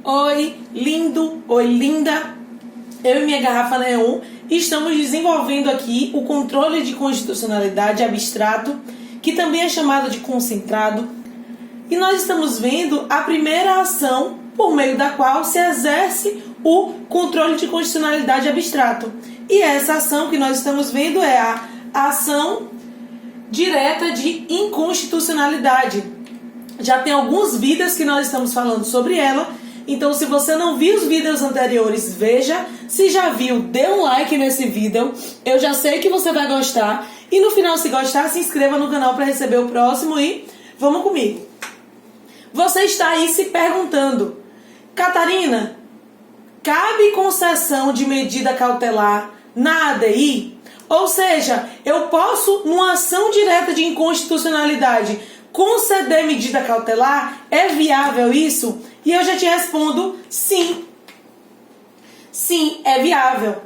Oi, lindo, oi, linda. Eu e minha garrafa Neon estamos desenvolvendo aqui o controle de constitucionalidade abstrato, que também é chamado de concentrado. E nós estamos vendo a primeira ação por meio da qual se exerce o controle de constitucionalidade abstrato. E essa ação que nós estamos vendo é a ação direta de inconstitucionalidade. Já tem alguns vídeos que nós estamos falando sobre ela. Então, se você não viu os vídeos anteriores, veja. Se já viu, dê um like nesse vídeo. Eu já sei que você vai gostar. E no final, se gostar, se inscreva no canal para receber o próximo e vamos comigo. Você está aí se perguntando: Catarina, cabe concessão de medida cautelar na ADI? Ou seja, eu posso, numa ação direta de inconstitucionalidade, conceder medida cautelar? É viável isso? E eu já te respondo: sim. Sim, é viável.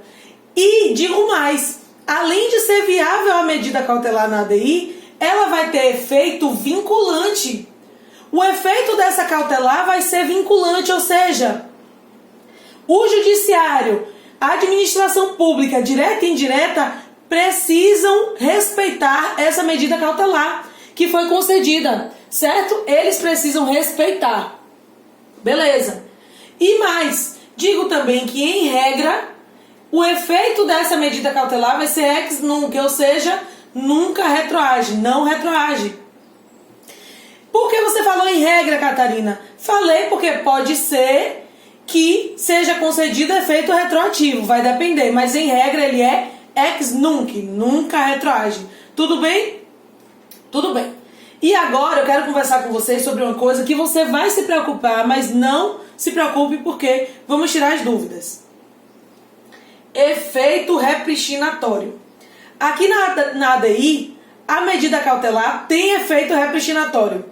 E digo mais, além de ser viável a medida cautelar na ADI, ela vai ter efeito vinculante. O efeito dessa cautelar vai ser vinculante, ou seja, o judiciário, a administração pública, direta e indireta, precisam respeitar essa medida cautelar que foi concedida, certo? Eles precisam respeitar. Beleza. E mais, digo também que, em regra, o efeito dessa medida cautelar vai ser ex nunc, ou seja, nunca retroage, não retroage. Por que você falou em regra, Catarina? Falei porque pode ser que seja concedido efeito retroativo, vai depender, mas em regra ele é ex nunc, nunca retroage. Tudo bem? Tudo bem. E agora eu quero conversar com vocês sobre uma coisa que você vai se preocupar, mas não se preocupe porque vamos tirar as dúvidas. Efeito repristinatório. Aqui na ADI, a medida cautelar tem efeito repristinatório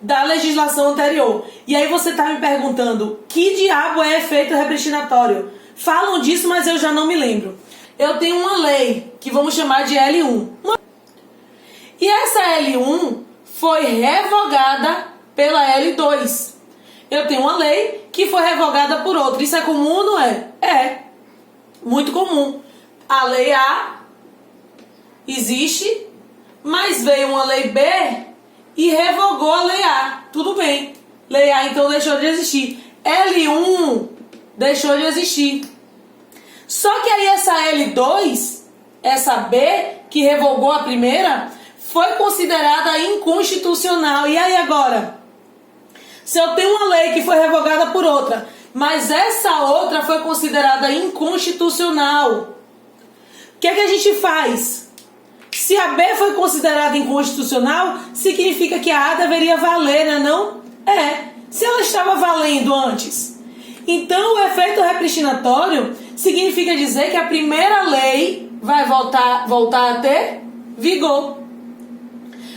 da legislação anterior. E aí você está me perguntando: que diabo é efeito repristinatório? Falam disso, mas eu já não me lembro. Eu tenho uma lei que vamos chamar de L1. E essa L1 foi revogada pela L2. Eu tenho uma lei que foi revogada por outra. Isso é comum ou não é? É. Muito comum. A lei A existe, mas veio uma lei B e revogou a lei A. Tudo bem. Lei A então deixou de existir. L1 deixou de existir. Só que aí essa L2, essa B, que revogou a primeira, foi considerada inconstitucional. E aí agora? Se eu tenho uma lei que foi revogada por outra, mas essa outra foi considerada inconstitucional, o que é que a gente faz? Se a B foi considerada inconstitucional, significa que a A deveria valer, né, não? Se ela estava valendo antes. Então, o efeito repristinatório significa dizer que a primeira lei vai voltar a ter vigor.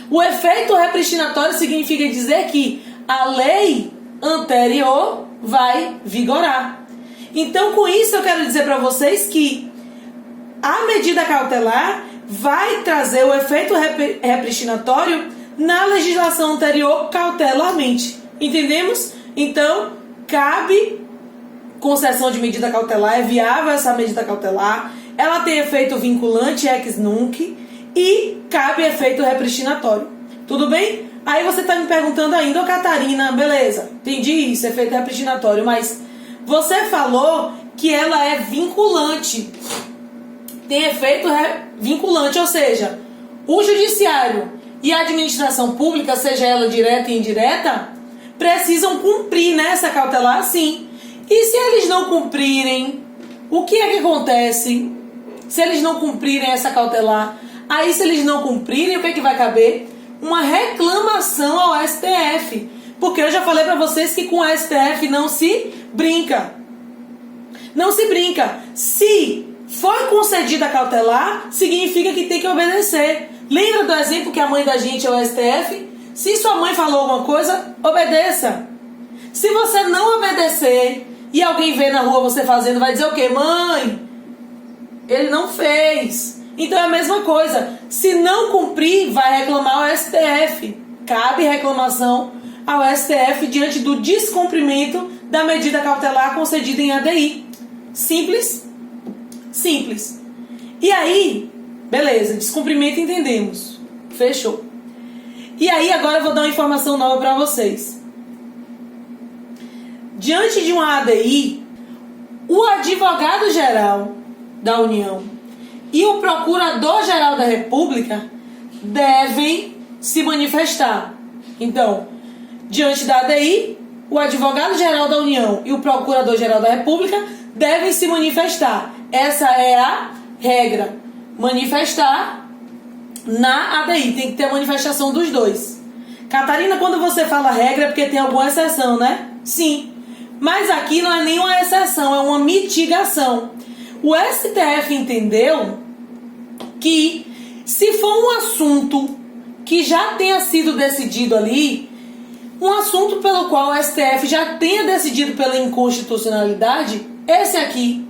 O efeito repristinatório significa dizer que a lei anterior vai vigorar. Então, com isso, eu quero dizer para vocês que a medida cautelar vai trazer o efeito repristinatório na legislação anterior cautelarmente. Entendemos? Então, cabe concessão de medida cautelar, é viável essa medida cautelar, ela tem efeito vinculante, ex nunc, e cabe efeito repristinatório. Tudo bem? Aí você está me perguntando ainda: ô Catarina, beleza, entendi isso, efeito repristinatório, mas você falou que ela é vinculante. Tem efeito vinculante, ou seja, o judiciário e a administração pública, seja ela direta e indireta, precisam cumprir nessa cautelar, sim. E se eles não cumprirem, o que é que acontece? Se eles não cumprirem essa cautelar, aí se eles não cumprirem, o que é que vai caber? Uma reclamação ao STF. Porque eu já falei para vocês que com o STF não se brinca. Não se brinca. Se foi concedida a cautelar, significa que tem que obedecer. Lembra do exemplo que a mãe da gente é o STF? Se sua mãe falou alguma coisa, obedeça. Se você não obedecer e alguém vê na rua você fazendo, vai dizer o quê? Mãe, ele não fez. Então é a mesma coisa. Se não cumprir, vai reclamar ao STF. Cabe reclamação ao STF diante do descumprimento da medida cautelar concedida em ADI. Simples? Simples. E aí, beleza, descumprimento entendemos. Fechou. E aí, agora eu vou dar uma informação nova para vocês. Diante de uma ADI, o advogado-geral da União e o procurador-geral da República devem se manifestar. Então, diante da ADI, o advogado-geral da União e o procurador-geral da República devem se manifestar. Essa é a regra. Manifestar na ADI. Tem que ter a manifestação dos dois. Catarina, quando você fala regra é porque tem alguma exceção, né? Sim. Mas aqui não é nenhuma exceção, é uma mitigação. O STF entendeu que se for um assunto que já tenha sido decidido ali, um assunto pelo qual o STF já tenha decidido pela inconstitucionalidade, esse aqui,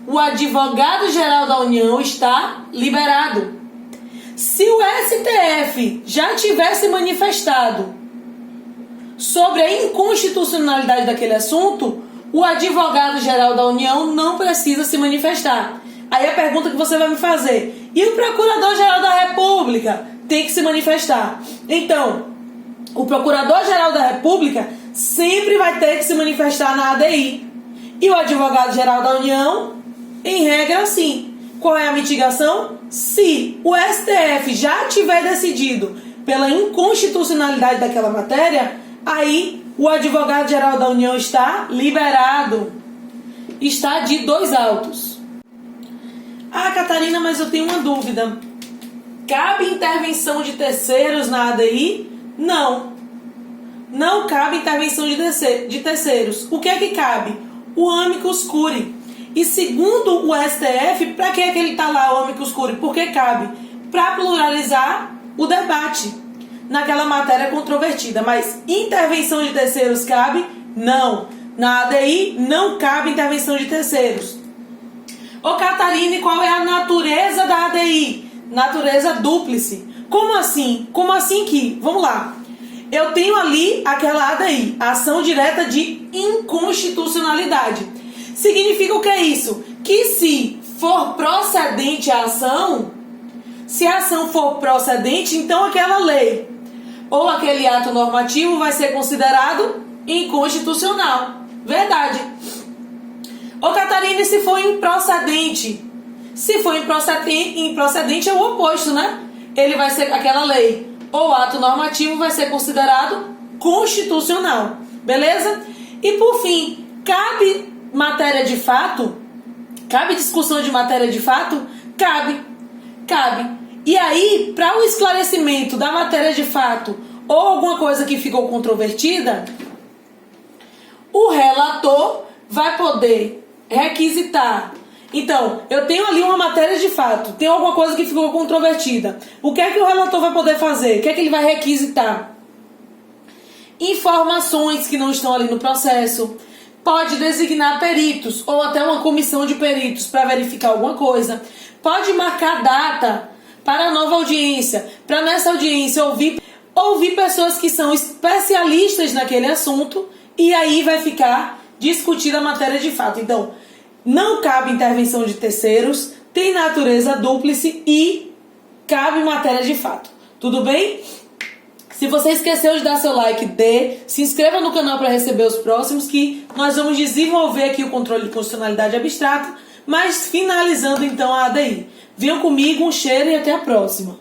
o advogado-geral da União está liberado. Se o STF já tivesse manifestado sobre a inconstitucionalidade daquele assunto, o advogado-geral da União não precisa se manifestar. Aí a pergunta que você vai me fazer: e o procurador-geral da República tem que se manifestar? Então, o procurador-geral da República sempre vai ter que se manifestar na ADI. E o advogado-geral da União, em regra, sim. Qual é a mitigação? Se o STF já tiver decidido pela inconstitucionalidade daquela matéria, aí o advogado-geral da União está liberado. Está de 2 autos. Ah, Catarina, mas eu tenho uma dúvida. Cabe intervenção de terceiros na ADI? Não. Não cabe intervenção de terceiros. O que é que cabe? O amicus curiae. E segundo o STF, para que é que ele está lá, o amicus curiae? Porque cabe para pluralizar o debate naquela matéria controvertida. Mas intervenção de terceiros cabe? Não. Na ADI não cabe intervenção de terceiros. Ô Catarina, qual é a natureza da ADI? Natureza dúplice. Como assim? Como assim que? Vamos lá. Eu tenho ali aquela ADI, ação direta de inconstitucionalidade. Significa o que é isso? Que se for procedente a ação, se a ação for procedente, então aquela lei ou aquele ato normativo vai ser considerado inconstitucional. Verdade. Ô Catarina, se for improcedente? Se for improcedente é o oposto, né? Ele vai ser aquela lei ou ato normativo vai ser considerado constitucional. Beleza? E por fim, cabe matéria de fato? Cabe discussão de matéria de fato? Cabe. E aí, para o esclarecimento da matéria de fato ou alguma coisa que ficou controvertida, o relator vai poder requisitar. Então, eu tenho ali uma matéria de fato, tem alguma coisa que ficou controvertida. O que é que o relator vai poder fazer? O que é que ele vai requisitar? Informações que não estão ali no processo. Pode designar peritos ou até uma comissão de peritos para verificar alguma coisa. Pode marcar data para a nova audiência, para nessa audiência ouvir pessoas que são especialistas naquele assunto, e aí vai ficar discutida a matéria de fato. Então, não cabe intervenção de terceiros, tem natureza dúplice e cabe matéria de fato. Tudo bem? Se você esqueceu de dar seu like, se inscreva no canal para receber os próximos, que nós vamos desenvolver aqui o controle de constitucionalidade abstrata, mas finalizando então a ADI. Venham comigo, um cheiro e até a próxima.